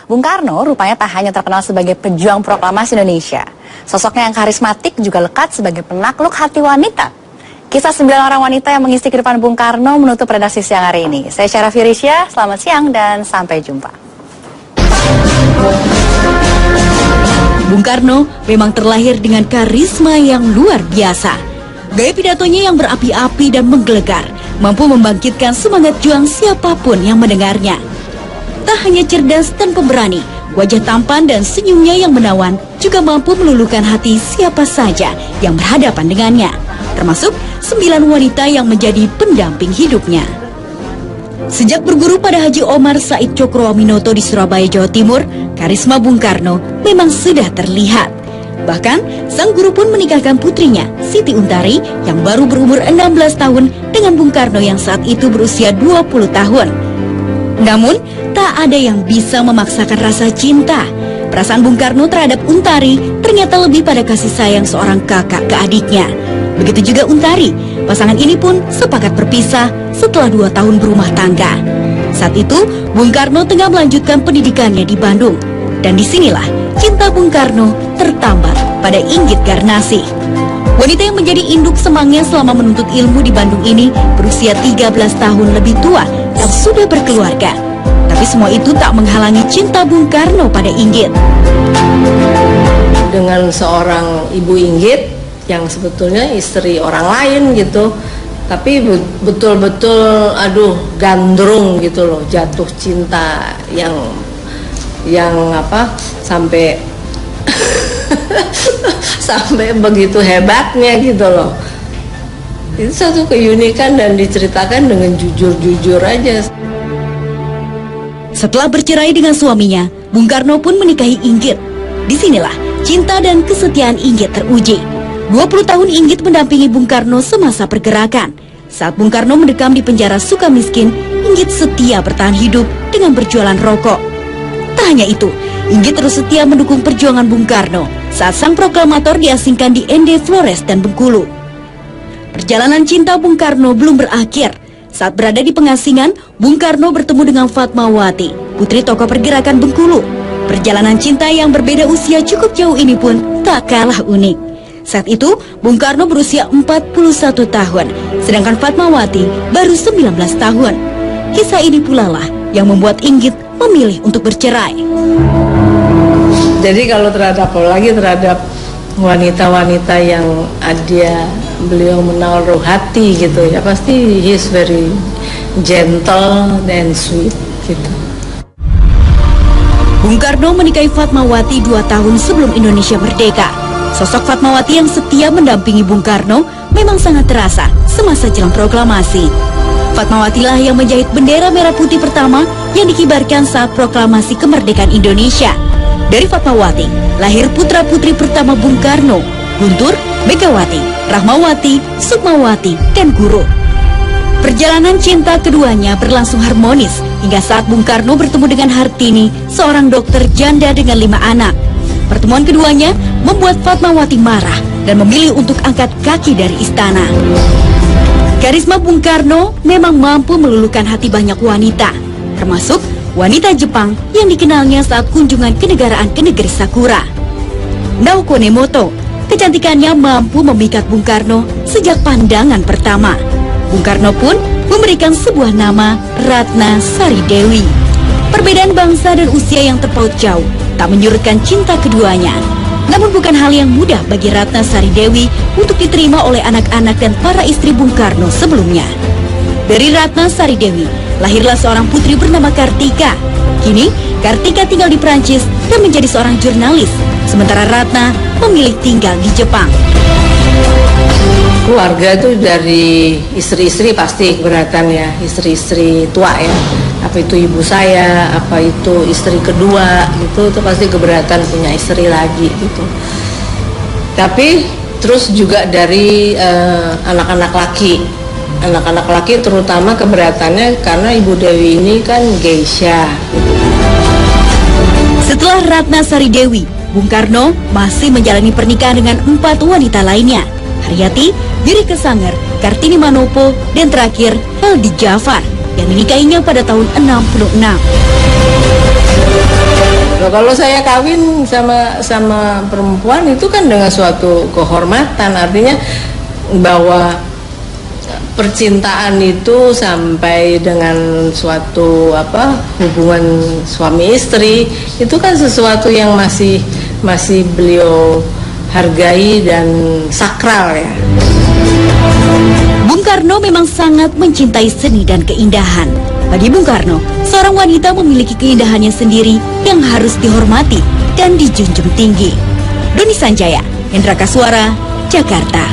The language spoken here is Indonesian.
Bung Karno rupanya tak hanya terkenal sebagai pejuang proklamasi Indonesia. Sosoknya yang karismatik juga lekat sebagai penakluk hati wanita. Kisah 9 orang wanita yang mengisi kehidupan Bung Karno menutup redaksi siang hari ini. Saya Syara Firisya, selamat siang dan sampai jumpa. Bung Karno memang terlahir dengan karisma yang luar biasa. Gaya pidatonya yang berapi-api dan menggelegar mampu membangkitkan semangat juang siapapun yang mendengarnya. Tak hanya cerdas dan pemberani, wajah tampan dan senyumnya yang menawan juga mampu meluluhkan hati siapa saja yang berhadapan dengannya, termasuk 9 wanita yang menjadi pendamping hidupnya. Sejak berguru pada Haji Omar Said Cokroaminoto di Surabaya, Jawa Timur, karisma Bung Karno memang sudah terlihat. Bahkan, sang guru pun menikahkan putrinya, Siti Untari, yang baru berumur 16 tahun dengan Bung Karno yang saat itu berusia 20 tahun. Namun, tak ada yang bisa memaksakan rasa cinta. Perasaan Bung Karno terhadap Untari ternyata lebih pada kasih sayang seorang kakak ke adiknya. Begitu juga Untari, pasangan ini pun sepakat berpisah setelah 2 tahun berumah tangga. Saat itu, Bung Karno tengah melanjutkan pendidikannya di Bandung. Dan disinilah cinta Bung Karno tertambat pada Inggit Garnasih. Wanita yang menjadi induk semangnya selama menuntut ilmu di Bandung ini berusia 13 tahun lebih tua yang sudah berkeluarga. Tapi semua itu tak menghalangi cinta Bung Karno pada Inggit. Dengan seorang Ibu Inggit yang sebetulnya istri orang lain gitu, tapi betul-betul gandrung gitu loh, jatuh cinta yang sampai sampai begitu hebatnya gitu loh. Itu satu keunikan dan diceritakan dengan jujur-jujur aja. Setelah bercerai dengan suaminya, Bung Karno pun menikahi Inggit. Disinilah cinta dan kesetiaan Inggit teruji. 20 tahun Inggit mendampingi Bung Karno semasa pergerakan. Saat Bung Karno mendekam di penjara Sukamiskin, Inggit setia bertahan hidup dengan berjualan rokok. Tak hanya itu, Inggit terus setia mendukung perjuangan Bung Karno saat sang proklamator diasingkan di ND Flores dan Bengkulu. Perjalanan cinta Bung Karno belum berakhir. Saat berada di pengasingan, Bung Karno bertemu dengan Fatmawati, putri tokoh pergerakan Bengkulu. Perjalanan cinta yang berbeda usia cukup jauh ini pun tak kalah unik. Saat itu, Bung Karno berusia 41 tahun, sedangkan Fatmawati baru 19 tahun. Kisah ini pula lah yang membuat Inggit memilih untuk bercerai. Jadi kalau terhadap wanita-wanita yang beliau menaruh hati gitu ya, pasti he is very gentle and sweet gitu. Bung Karno menikahi Fatmawati 2 tahun sebelum Indonesia merdeka. Sosok Fatmawati yang setia mendampingi Bung Karno memang sangat terasa semasa jelang proklamasi. Fatmawatilah yang menjahit bendera merah putih pertama yang dikibarkan saat proklamasi kemerdekaan Indonesia. Dari Fatmawati lahir putra-putri pertama Bung Karno, Guntur, Megawati, Rahmawati, Sukmawati, dan Guru. Perjalanan cinta keduanya berlangsung harmonis hingga saat Bung Karno bertemu dengan Hartini, seorang dokter janda dengan 5 anak. Pertemuan keduanya membuat Fatmawati marah dan memilih untuk angkat kaki dari istana. Karisma Bung Karno memang mampu meluluhkan hati banyak wanita, termasuk wanita Jepang yang dikenalnya saat kunjungan kenegaraan ke negeri Sakura. Naoko Nemoto, kecantikannya mampu memikat Bung Karno sejak pandangan pertama. Bung Karno pun memberikan sebuah nama, Ratna Sari Dewi. Perbedaan bangsa dan usia yang terpaut jauh tak menyurutkan cinta keduanya. Namun bukan hal yang mudah bagi Ratna Sari Dewi untuk diterima oleh anak-anak dan para istri Bung Karno sebelumnya. Dari Ratna Sari Dewi, lahirlah seorang putri bernama Kartika. Kini, Kartika tinggal di Prancis dan menjadi seorang jurnalis, sementara Ratna memilih tinggal di Jepang. Keluarga itu dari istri-istri pasti keberatan ya, istri-istri tua ya. Apa itu ibu saya, apa itu istri kedua gitu, itu pasti keberatan punya istri lagi gitu. Tapi terus juga dari anak-anak laki terutama keberatannya karena Ibu Dewi ini kan geisha gitu. Setelah Ratna Sari Dewi, Bung Karno masih menjalani pernikahan dengan 4 wanita lainnya. Haryati, Diri Kesanger, Kartini Manopo, dan terakhir Heldi Jafar yang dinikahinya pada tahun 66. Kalau saya kawin sama perempuan itu kan dengan suatu kehormatan, artinya bahwa percintaan itu sampai dengan suatu hubungan suami istri itu kan sesuatu yang masih beliau hargai dan sakral ya. Bung Karno memang sangat mencintai seni dan keindahan. Bagi Bung Karno, seorang wanita memiliki keindahannya sendiri yang harus dihormati dan dijunjung tinggi. Doni Sanjaya, Hendra Kaswara, Jakarta.